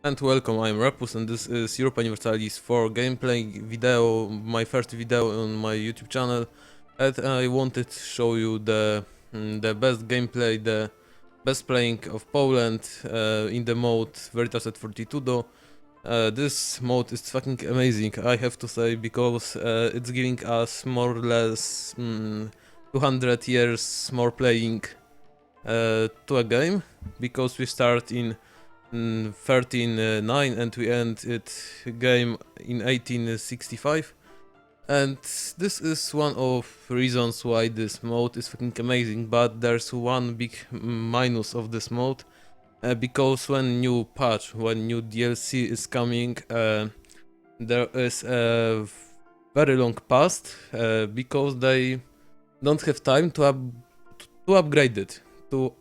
And welcome, I'm Repus and this is Europa Universalis IV gameplay video, my first video on my YouTube channel. And I wanted to show you the best gameplay, the best playing of Poland in the mode Veritas at Fortitudo. This mode is fucking amazing, I have to say, because it's giving us more or less 200 years more playing to a game, because we start in 1309 and we end it game in 1865, and this is one of reasons why this mode is fucking amazing. But there's one big minus of this mode, because when new patch, when new DLC is coming, there is a very long past, because they don't have time to upgrade it, to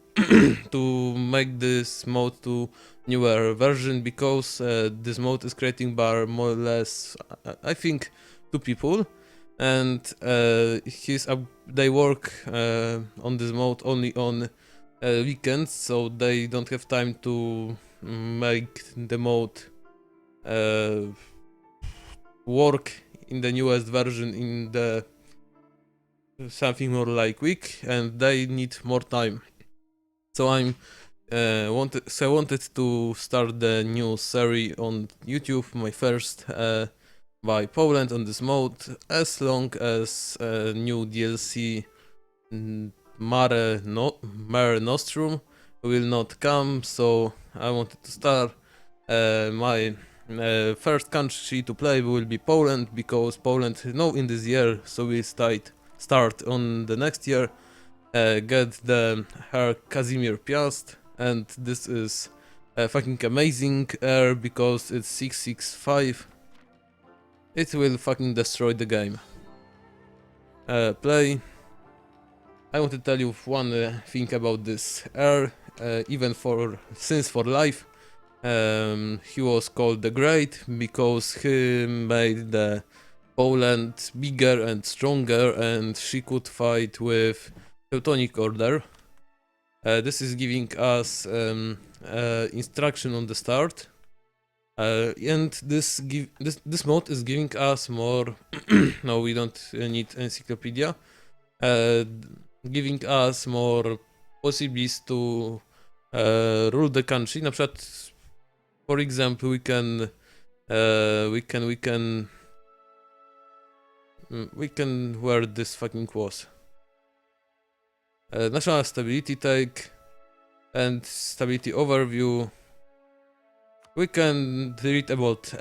to make this mode to newer version, because this mode is creating by more or less I think 2 people, and they work on this mode only on weekends, so they don't have time to make the mode work in the newest version in the something more like week, and they need more time. So I wanted to start the new series on YouTube, my first by Poland on this mode, as long as new DLC Mare Nostrum will not come. So I wanted to start my first country to play will be Poland, because Poland no in this year, so we start on the next year. Get the Herr Casimir Piast, and this is fucking amazing because it's 665. It will fucking destroy the game. Play. I want to tell you one thing about this even since for life. He was called the Great because he made the Poland bigger and stronger, and she could fight with Teutonic Order. This is giving us instruction on the start, and this mode is giving us more. No, we don't need encyclopedia. Giving us more possibilities to rule the country. Na przykład, for example, we can where this fucking was. National stability take and stability overview. We can read about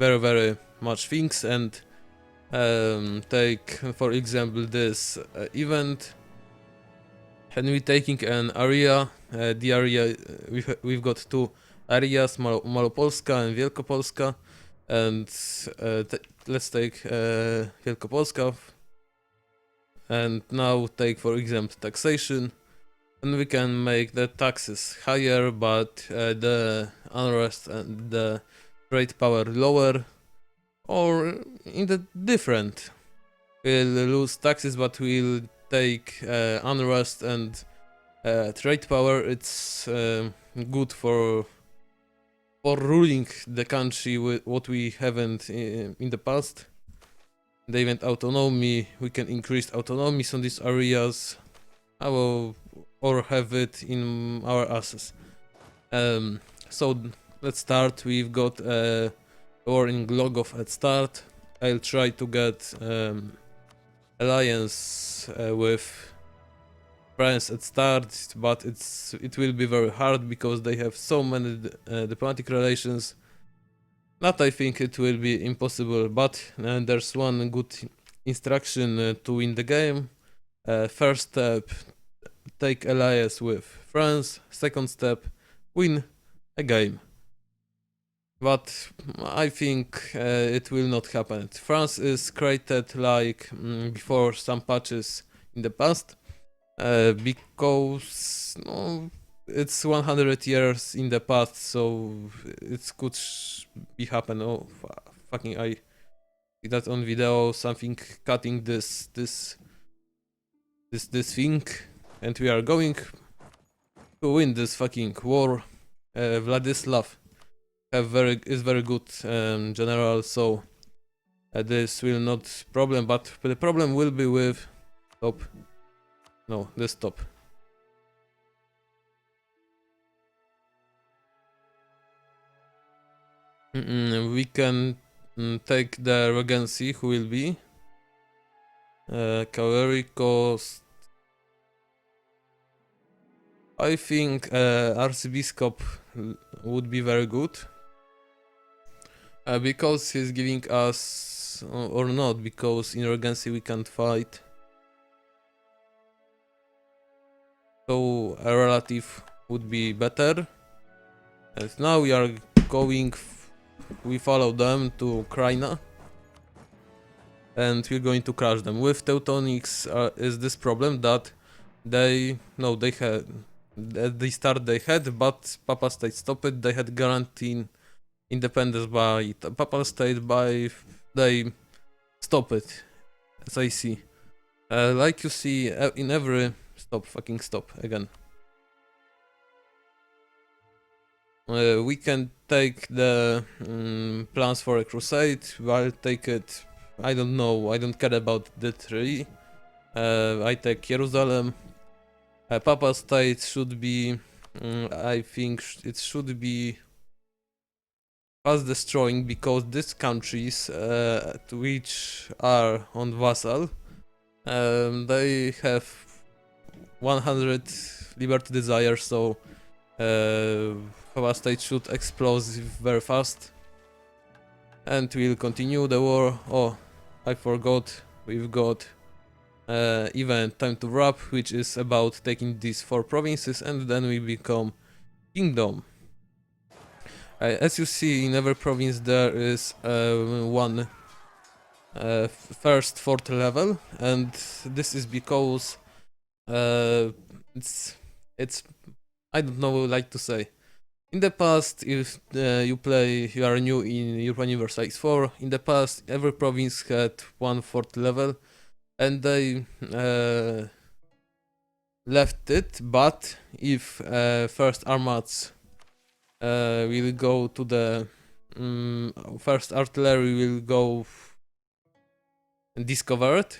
very much things, and take for example this event, and we taking an area. The area we've got 2 areas, Malopolska and Wielkopolska, and let's take Wielkopolska. And now take for example taxation, and we can make the taxes higher, but the unrest and the trade power lower, or in the different. We'll lose taxes, but we'll take unrest and trade power. It's good for ruling the country with what we haven't in the past. The event autonomy, we can increase autonomies on these areas, or have it in our assets. So let's start. We've got a war in Glogov at start. I'll try to get alliance with France at start, but it will be very hard because they have so many diplomatic relations. Not I think it will be impossible, but there's one good instruction to win the game. First step, take alliance with France. Second step, win a game. But I think it will not happen. France is created like before some patches in the past, because it's 100 years in the past, so it could be happen. Oh, fucking! I see that on video. Something cutting this thing, and we are going to win this fucking war. Vladislav is very good general, so this will not problem, but the problem will be with top. No, this top. We can take the regency, who will be cavalry cost. I think Archbishop would be very good because he's giving us, or not, because in regency we can't fight. So a relative would be better. And now we are going. We follow them to Kraina, and we're going to crush them. With Teutonics is this problem that they had at the start they had, but Papa State stopped it. They had guaranteed independence by Papa State, by they stop it, as I see. Like you see in every fucking stop again. We can take the plans for a crusade. I'll take it. I don't know. I don't care about the three. I take Jerusalem. Papa State should be. I think it should be fast destroying, because these countries, which are on vassal, they have 100 liberty desire. So. Papa State should explode very fast, and we'll continue the war. Oh, I forgot, we've got event Time to Wrap, which is about taking these 4 provinces, and then we become kingdom. As you see, in every province there is one first 4th level, and this is because it's I don't know what I would like to say. In the past, if you are new in Europa Universalis IV, in the past every province had 1 4th level, and they left it. But if first armats will go to the first artillery will go discovered,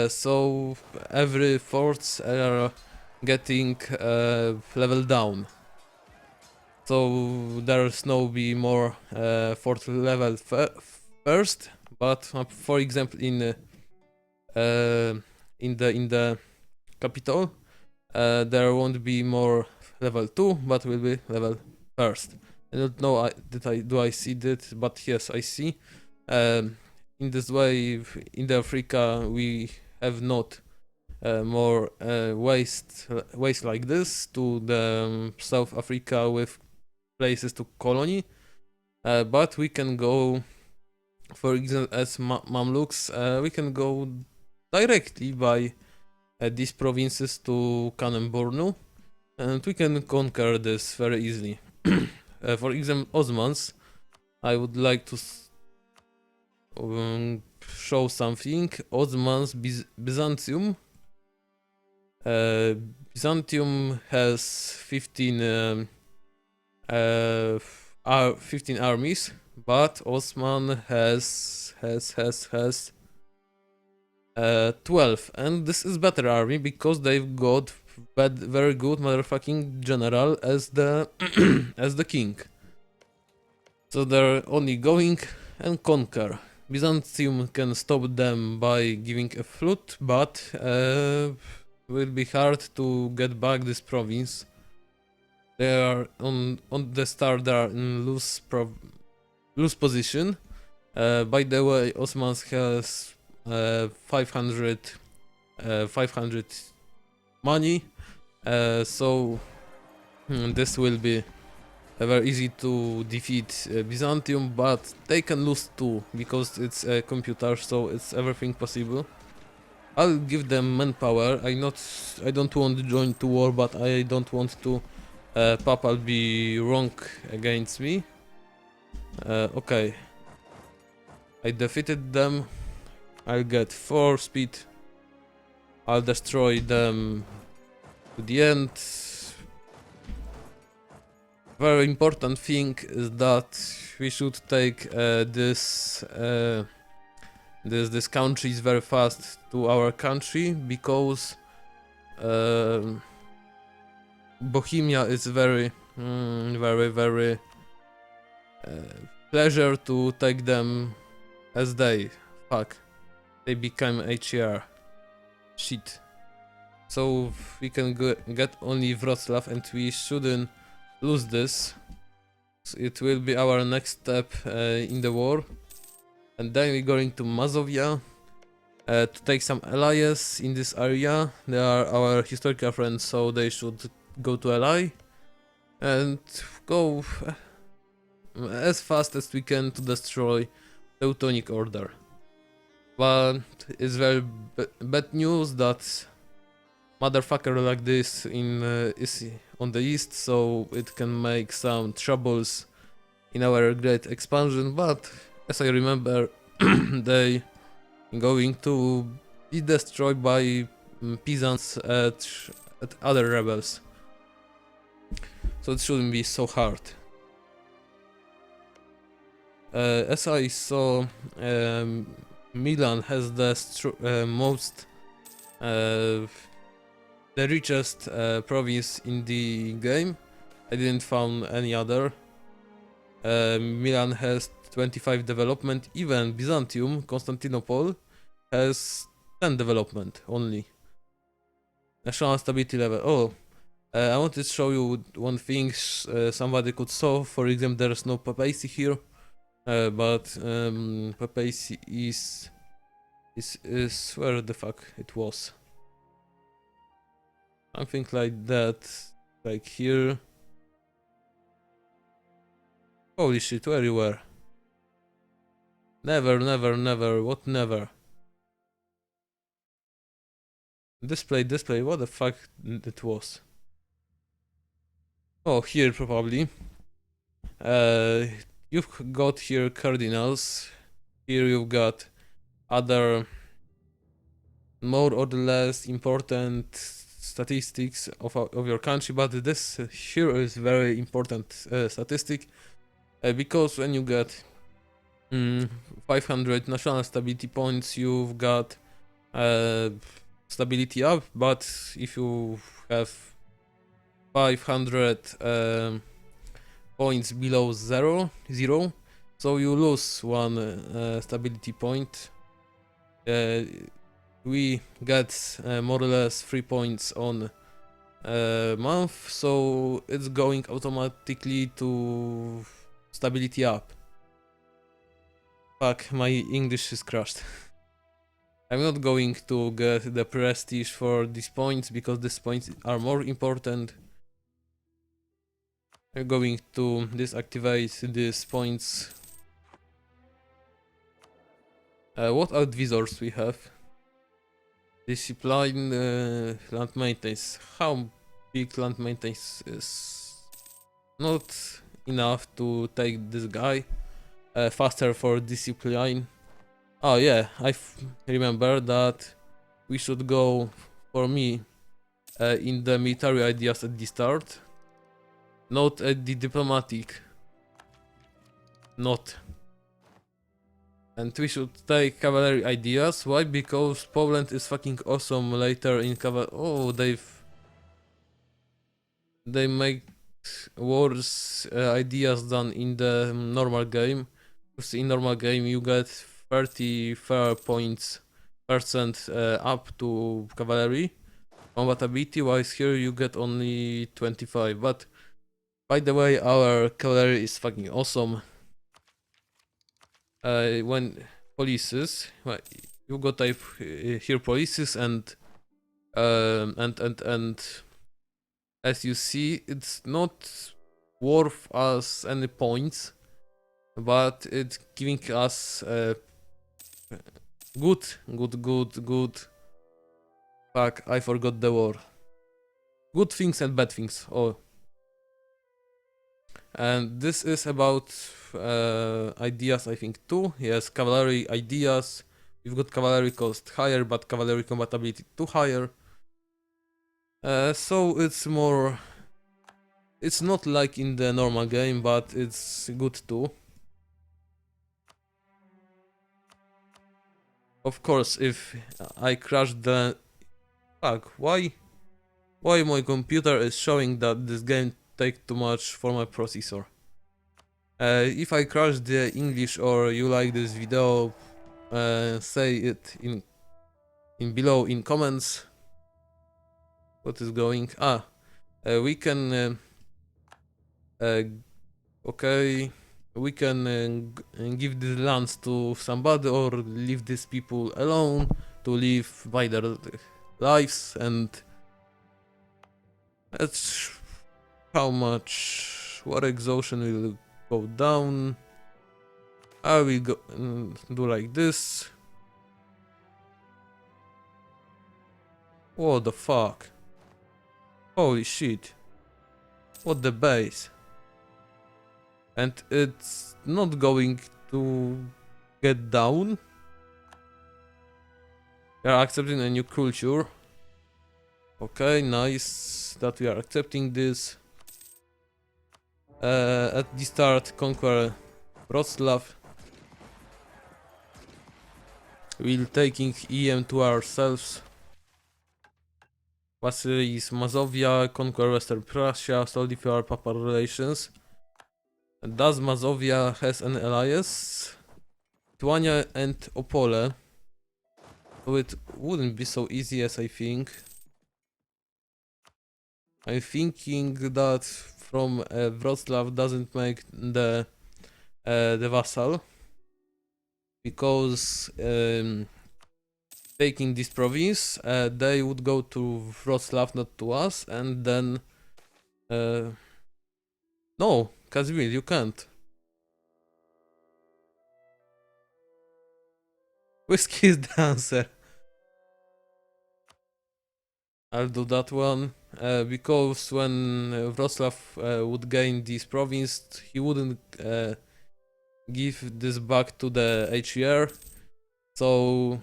so every forts are getting level down. So there's no be more 4th level first, but for example in the capital there won't be more level 2, but will be level 1st. I don't know do I see that, but yes, I see. In this way, in the Africa we have not more waste like this to the South Africa with places to colony, but we can go, for example, as Mamluks, we can go directly by these provinces to Kanem-Bornu, and we can conquer this very easily. For example, Osmans, I would like to show something. Osmans, Byzantium. Byzantium has 15 armies, but Osman has 12, and this is better army because they've got very good motherfucking general as the as the king. So they're only going and conquer. Byzantium can stop them by giving a flute, but will be hard to get back this province. They are on the start. They are in loose position. By the way, Osmans has 500 money, so this will be very easy to defeat Byzantium, but they can lose too because it's a computer, so it's everything possible. I'll give them manpower. I don't want to join to war, but I don't want to Papal be wrong against me. Okay, I defeated them. I'll get 4 speed. I'll destroy them to the end. Very important thing is that we should take this countries very fast to our country, because Bohemia is very very pleasure to take them as they become HER shit. So we can get only Wrocław, and we shouldn't lose this. So it will be our next step in the war. And then we're going to Mazovia to take some allies in this area. They are our historical friends, so they should go to ally and go as fast as we can to destroy Teutonic Order. But it's very bad news that motherfucker like this is on the east, so it can make some troubles in our great expansion. But as I remember, they going to be destroyed by peasants at other rebels, so it shouldn't be so hard. As I saw, Milan has the most the richest province in the game. I didn't find any other. Milan has 25 development. Even Byzantium, Constantinople, has 10 development only. National stability level. Oh, I wanted to show you one thing somebody could solve. For example, there's no papacy here, but papacy is where the fuck it was. Something like that, like here. Holy shit, where you were? Never, never, never, what never? Display, what the fuck it was? Oh, here probably. You've got here cardinals. Here you've got other more or less important statistics of your country, but this here is very important statistic, because when you get 500 national stability points, you've got stability up. But if you have 500 points below zero, so you lose one stability point. We get more or less 3 points on month, so it's going automatically to stability up. Fuck, my English is crushed. I'm not going to get the prestige for these points, because these points are more important. I'm going to deactivate these points. What advisors we have? Discipline, land maintenance. How big land maintenance is not enough to take this guy. Faster for discipline. Oh yeah, I remember that we should go for me in the military ideas at the start, not at the diplomatic. Not. And we should take cavalry ideas. Why? Because Poland is fucking awesome later in cavalry. Oh, they make worse ideas than in the normal game. Because in normal game you get 34 points percent up to cavalry combatability, whilst here you get only 25. But by the way, our cavalry is fucking awesome. When polices, well, you got type here polices, and as you see, it's not worth us any points, but it's giving us good. Fuck, I forgot the word. Good things and bad things. Oh. And this is about ideas, I think, too. Yes, cavalry ideas. We've got cavalry cost higher, but cavalry combatability too higher. So it's more It's not like in the normal game, but it's good too. Of course, if I crash the... Fuck, why? Why my computer is showing that this game takes too much for my processor? If I crash the English or you like this video, say it in below in comments. What is going? We can uh, okay, we can give the lands to somebody or leave these people alone to live by their lives, and that's how much war exhaustion will go down. I will go do like this. What the fuck? Holy shit. What the base? And it's not going to get down. We are accepting a new culture. Okay, nice that we are accepting this. At the start, conquer Wrocław. We're taking EM to ourselves. Vasilis Mazovia, conquer Western Prussia, solidify our papal relations. Does Mazovia has an alliance? Lithuania and Opole. So it wouldn't be so easy as I think. I'm thinking that from Wrocław doesn't make the vassal, because taking this province, they would go to Wrocław, not to us, and then no, Casimir, you can't. Whiskey is the answer. I'll do that one, because when Wrocław would gain this province, he wouldn't give this back to the HER, so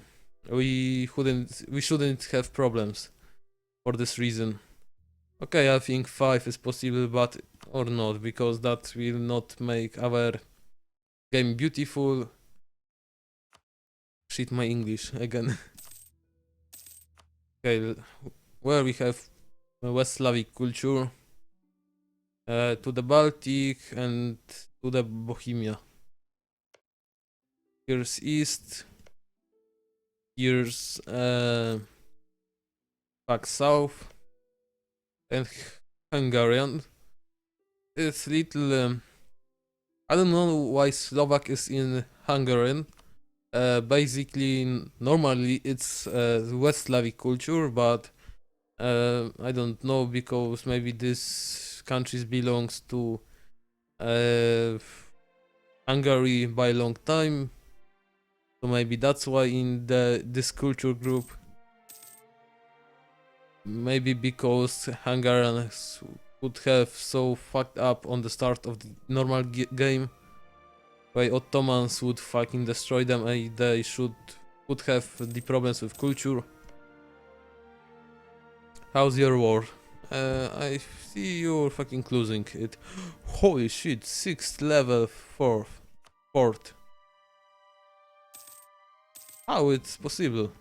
we shouldn't have problems for this reason. Okay, I think 5 is possible, but or not, because that will not make our game beautiful. Shit, my English again. Okay, where we have West Slavic culture, to the Baltic and to the Bohemia. Here's East. Here's back south, and Hungarian. It's little. I don't know why Slovak is in Hungarian. Basically, normally it's West Slavic culture, but I don't know, because maybe this country belongs to Hungary by a long time. So maybe that's why in this culture group. Maybe because Hungarians would have so fucked up on the start of the normal game, why Ottomans would fucking destroy them, and they would have the problems with culture. How's your war? I see you're fucking losing it. Holy shit, 6th level, 4th. How it's possible?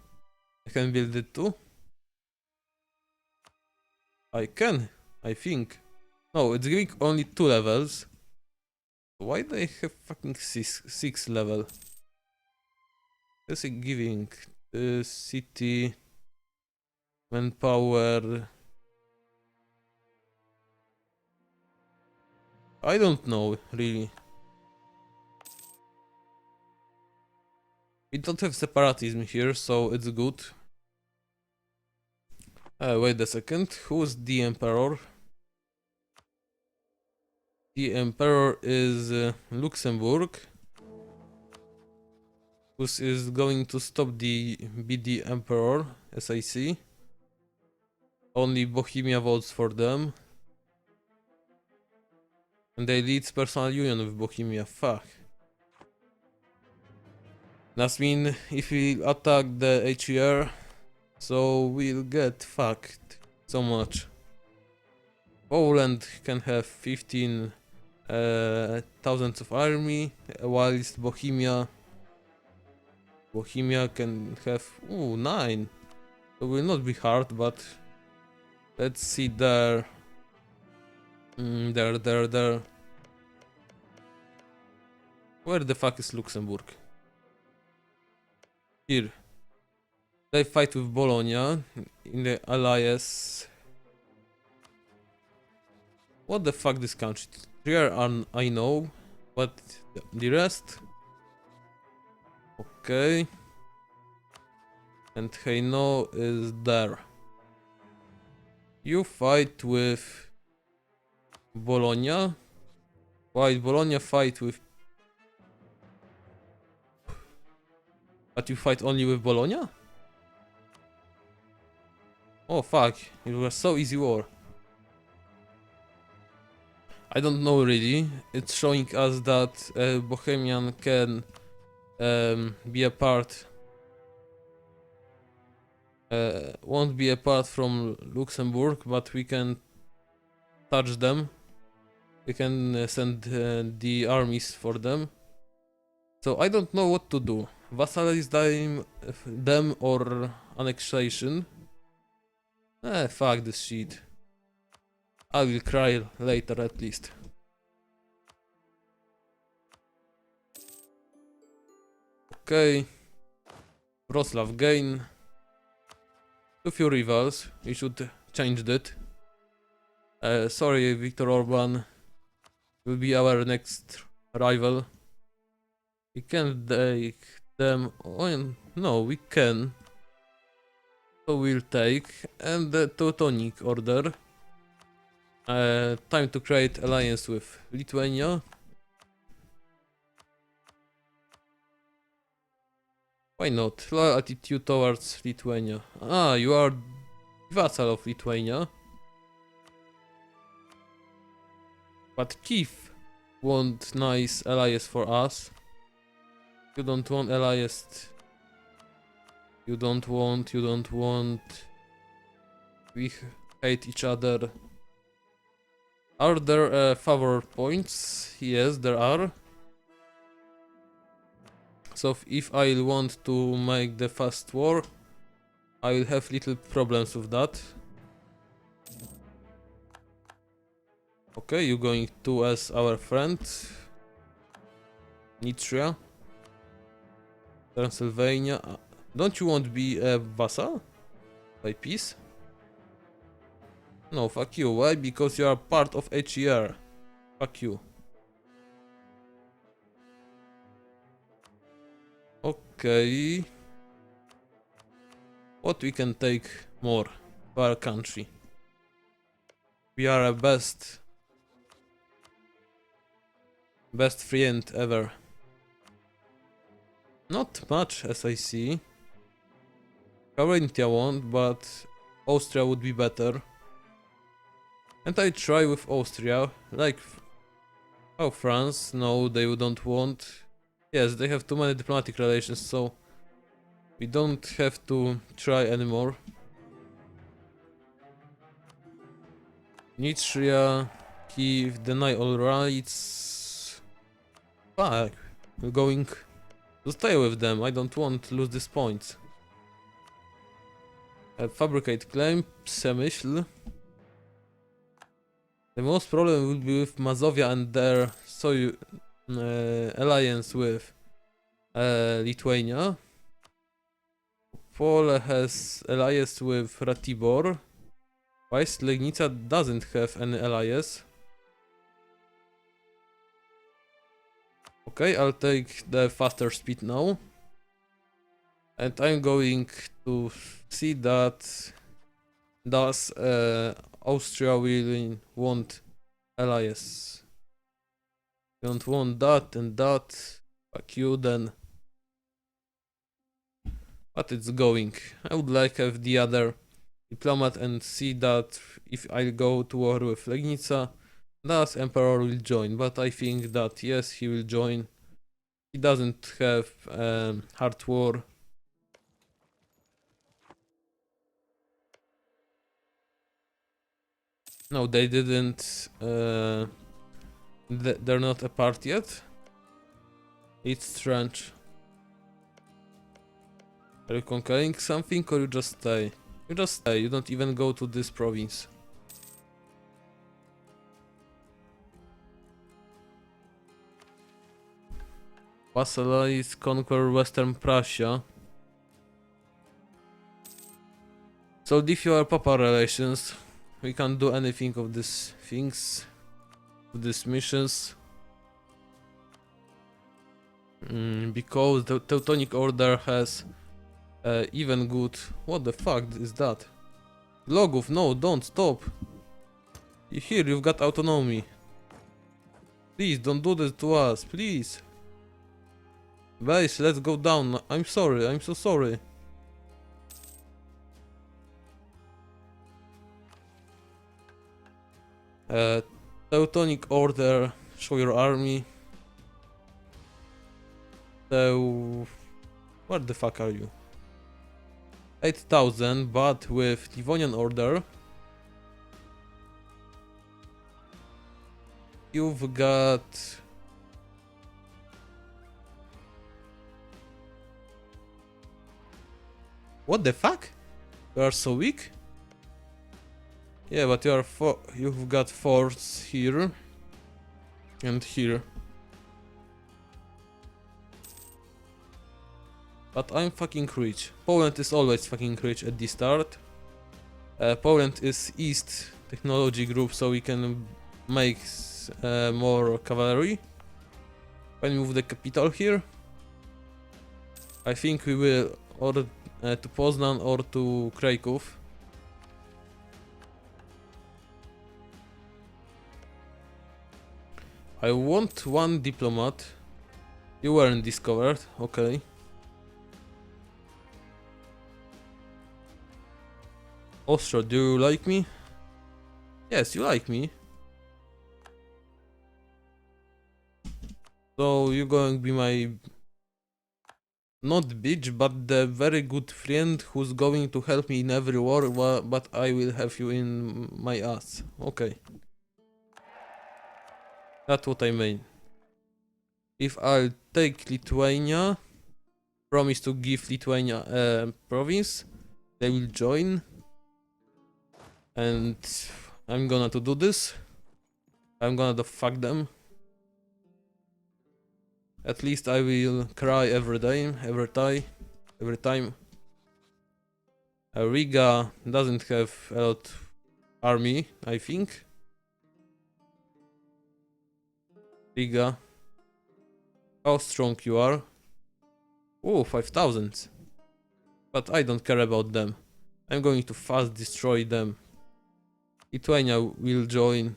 I can build it too? I can, I think. No, it's giving only 2 levels. Why do they have fucking 6 level? Is it giving the city manpower? I don't know, really. We don't have separatism here, so it's good. Wait a second, who's the emperor? The emperor is Luxembourg, who is going to stop be the emperor, as I see. Only Bohemia votes for them. And they lead personal union with Bohemia, fuck. That means if we attack the HER, so we'll get fucked so much. Poland can have 15 thousands of army, whilst Bohemia can have 9. It will not be hard, but let's see there. There. Where the fuck is Luxembourg? Here. They fight with Bologna in the alliance. What the fuck this country? Here I know, but the rest? Okay. And Hainaut is there. You fight with Bologna, while Bologna fight with... But you fight only with Bologna? Oh fuck, it was so easy war. I don't know really, it's showing us that Bohemian can be a part... won't be apart from Luxembourg, but we can touch them. We can send the armies for them. So I don't know what to do. Vassalize them or annexation. Fuck this shit. I will cry later at least. Okay. Wroclaw gain. Two few rivals. We should change that. Sorry, Viktor Orban. Will be our next rival. We can take them. Oh, no, we can. So we'll take. And the Teutonic Order. Time to create alliance with Lithuania. Why not? Loyal attitude towards Lithuania. Ah, you are vassal of Lithuania. But Kiev want nice allies for us. You don't want allies. You don't want. We hate each other. Are there favor points? Yes, there are. So if I want to make the fast war, I will have little problems with that. Okay, you're going to as our friend. Nitria. Transylvania. Don't you want to be a vassal? By peace? No, fuck you. Why? Because you are part of HER. Fuck you. Okay. What we can take more to our country? We are a best friend ever. Not much as I see. Carinthia won't, but Austria would be better. And I try with Austria, like... Oh, France? No, they don't want. Yes, they have too many diplomatic relations, so... We don't have to try anymore. Nitria, Kiev, deny all rights. Fuck, we're going to stay with them, I don't want to lose these points. Fabricate claim, Przemyśl. The most problem will be with Mazovia and their alliance with Lithuania. Pole has alliance with Ratibor, whilst Legnica doesn't have any alliance. Okay, I'll take the faster speed now. And I'm going to see that does Austria will want alliance. Don't want that and that. Fuck you then. But it's going. I would like to have the other diplomat and see that if I go to war with Legnica, thus Emperor will join. But I think that yes, he will join. He doesn't have hard war. No, they didn't. They're not apart yet. It's strange. Are you conquering something or you just stay? You just stay, you don't even go to this province. Vassalize, conquer Western Prussia. So if you are Papa relations, we can't do anything of these things, of these missions. Because the Teutonic Order has even good... What the fuck is that? Logov, no, don't, stop. Here, you've got autonomy. Please, don't do this to us, please. Base, let's go down. I'm sorry, I'm so sorry. Teutonic Order, show your army. So... Where the fuck are you? 8,000, but with Livonian Order you've got... What the fuck? You are so weak? Yeah, but you've got forts here and here. But I'm fucking rich. Poland is always fucking rich at the start. Poland is East technology group, so we can make more cavalry. When we move the capital here, I think we will order to Poznan or to Kraków. I want one diplomat. You weren't discovered, okay. Austria, do you like me? Yes, you like me. So you're going to be my... not bitch, but the very good friend who's going to help me in every war, but I will have you in my ass. Okay. That's what I mean. If I'll take Lithuania, promise to give Lithuania a province, they will join. And I'm gonna to do this. I'm gonna fuck them. At least I will cry every day, every time. Riga doesn't have a lot army, I think. Riga, how strong you are? Oh, 5,000. But I don't care about them. I'm going to fast destroy them. Lithuania will join,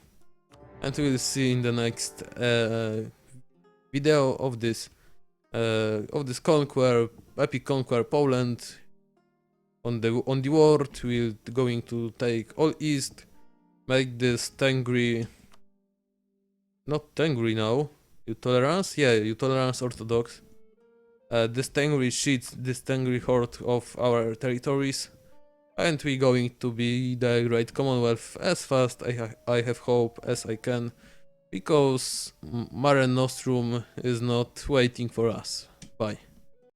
and we'll see in the next video of this conquer, epic conquer Poland. On the world, we're going to take all east, make this Tengri, not Tengri now, you tolerance, yeah, you tolerance Orthodox. This Tengri sheets, this Tengri horde of our territories. And we're going to be the great Commonwealth as fast I have hope as I can, because Mare Nostrum is not waiting for us. Bye.